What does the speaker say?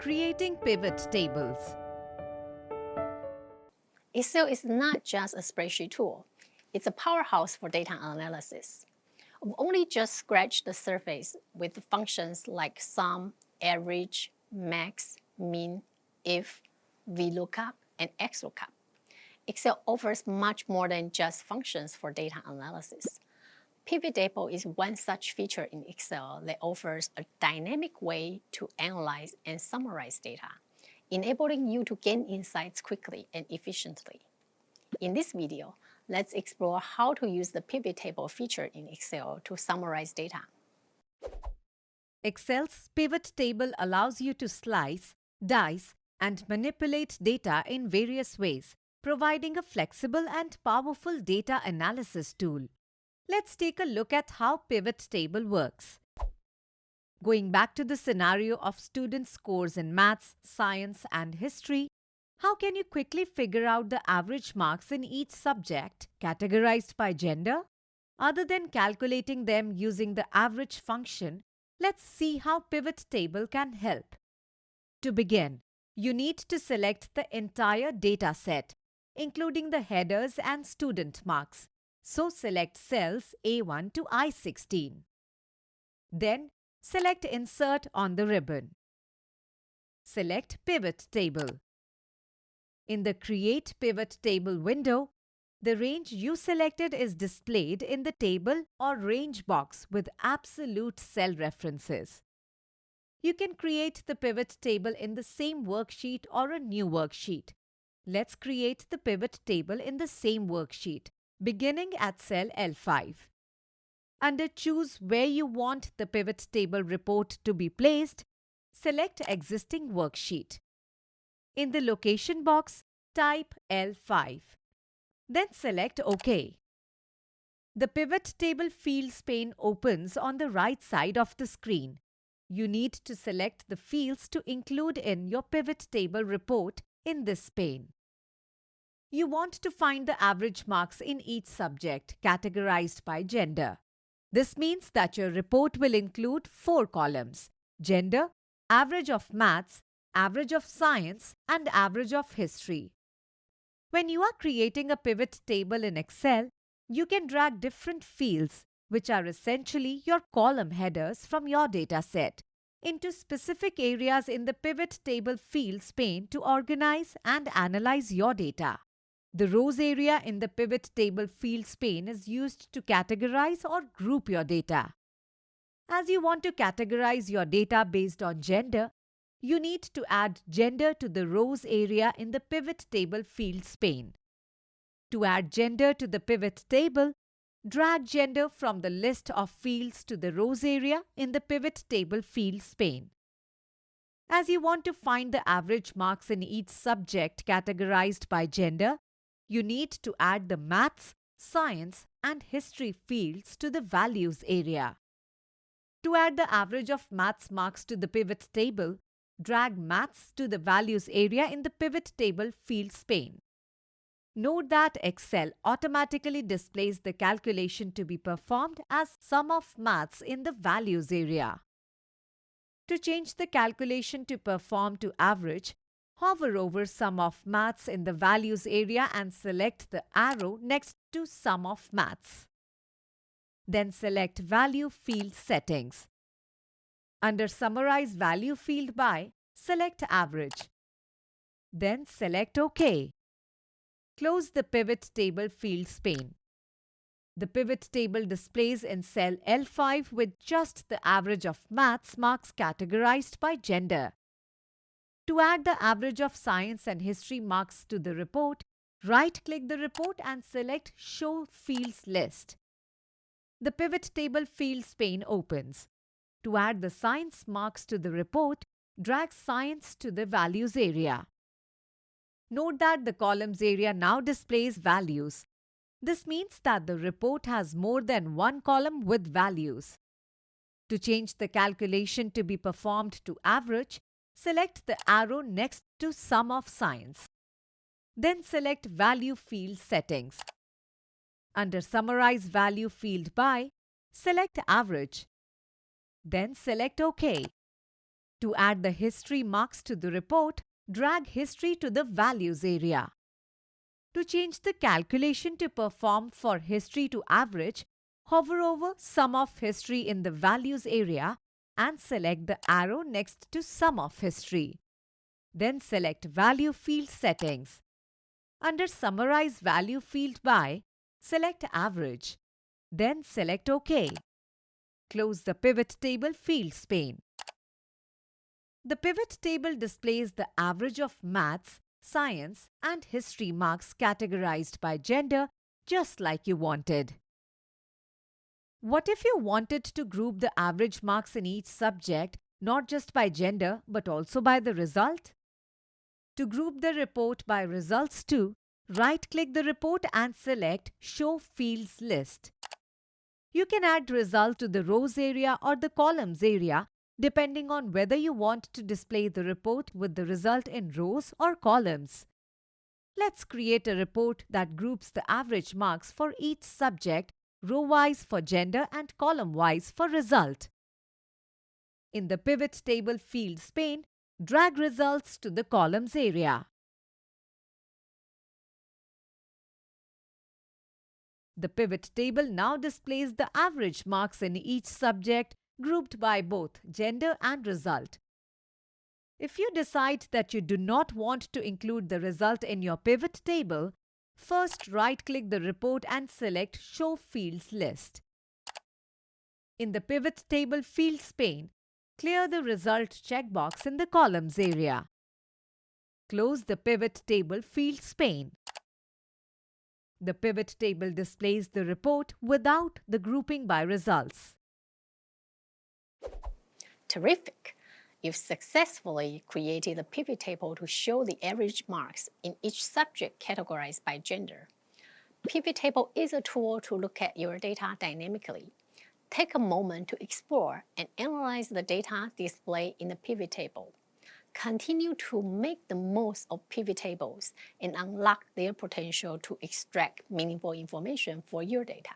Creating pivot tables. Excel is not just a spreadsheet tool, it's a powerhouse for data analysis. We've only just scratched the surface with functions like sum, average, max, min, if, VLOOKUP, and XLOOKUP. Excel offers much more than just functions for data analysis. Pivot table is one such feature in Excel that offers a dynamic way to analyze and summarize data, enabling you to gain insights quickly and efficiently. In this video, let's explore how to use the pivot table feature in Excel to summarize data. Excel's pivot table allows you to slice, dice, and manipulate data in various ways, providing a flexible and powerful data analysis tool. Let's take a look at how pivot table works. Going back to the scenario of student scores in maths, science, and history, how can you quickly figure out the average marks in each subject categorized by gender? Other than calculating them using the average function, let's see how pivot table can help. To begin, you need to select the entire data set, including the headers and student marks. So select cells A1 to I16. Then select Insert on the ribbon. Select Pivot Table. In the Create Pivot Table window, the range you selected is displayed in the table or range box with absolute cell references. You can create the pivot table in the same worksheet or a new worksheet. Let's create the pivot table in the same worksheet, beginning at cell L5. Under Choose where you want the pivot table report to be placed, select Existing Worksheet. In the location box, type L5. Then select OK. The Pivot Table Fields pane opens on the right side of the screen. You need to select the fields to include in your pivot table report in this pane. You want to find the average marks in each subject categorized by gender. This means that your report will include 4 columns: gender, average of maths, average of science, and average of history. When you are creating a pivot table in Excel, you can drag different fields, which are essentially your column headers from your data set, into specific areas in the Pivot Table Fields pane to organize and analyze your data. The rows area in the Pivot Table Fields pane is used to categorize or group your data. As you want to categorize your data based on gender, you need to add gender to the rows area in the Pivot Table Fields pane. To add gender to the pivot table, drag gender from the list of fields to the rows area in the Pivot Table Fields pane. As you want to find the average marks in each subject categorized by gender, you need to add the maths, science, and history fields to the values area. To add the average of maths marks to the pivot table, drag maths to the values area in the Pivot Table Fields pane. Note that Excel automatically displays the calculation to be performed as sum of maths in the values area. To change the calculation to perform to average, hover over sum of maths in the values area and select the arrow next to sum of maths. Then select Value Field Settings. Under Summarize Value field by, select Average. Then select OK. Close the Pivot Table Fields pane. The pivot table displays in cell L5 with just the average of maths marks categorized by gender. To add the average of science and history marks to the report, right-click the report and select Show Fields List. The Pivot Table Fields pane opens. To add the science marks to the report, drag science to the values area. Note that the columns area now displays values. This means that the report has more than one column with values. To change the calculation to be performed to average, select the arrow next to Sum of Science. Then select Value Field Settings. Under Summarize Value field by, select Average. Then select OK. To add the history marks to the report, drag history to the values area. To change the calculation to perform for history to average, hover over Sum of History in the values area and select the arrow next to Sum of History. Then select Value Field Settings. Under Summarize Value Field by, select Average. Then select OK. Close the Pivot Table Fields pane. The pivot table displays the average of maths, science, and history marks categorized by gender, just like you wanted. What if you wanted to group the average marks in each subject not just by gender but also by the result? To group the report by results too, right-click the report and select Show Fields List. You can add result to the rows area or the columns area depending on whether you want to display the report with the result in rows or columns. Let's create a report that groups the average marks for each subject, row-wise for gender and column-wise for result. In the Pivot Table Fields pane, drag results to the columns area. The pivot table now displays the average marks in each subject grouped by both gender and result. If you decide that you do not want to include the result in your pivot table, first right-click the report and select Show Fields List. In the Pivot Table Fields pane, clear the result checkbox in the columns area. Close the Pivot Table Fields pane. The pivot table displays the report without the grouping by results. Terrific! You've successfully created a pivot table to show the average marks in each subject categorized by gender. Pivot table is a tool to look at your data dynamically. Take a moment to explore and analyze the data displayed in the pivot table. Continue to make the most of pivot tables and unlock their potential to extract meaningful information for your data.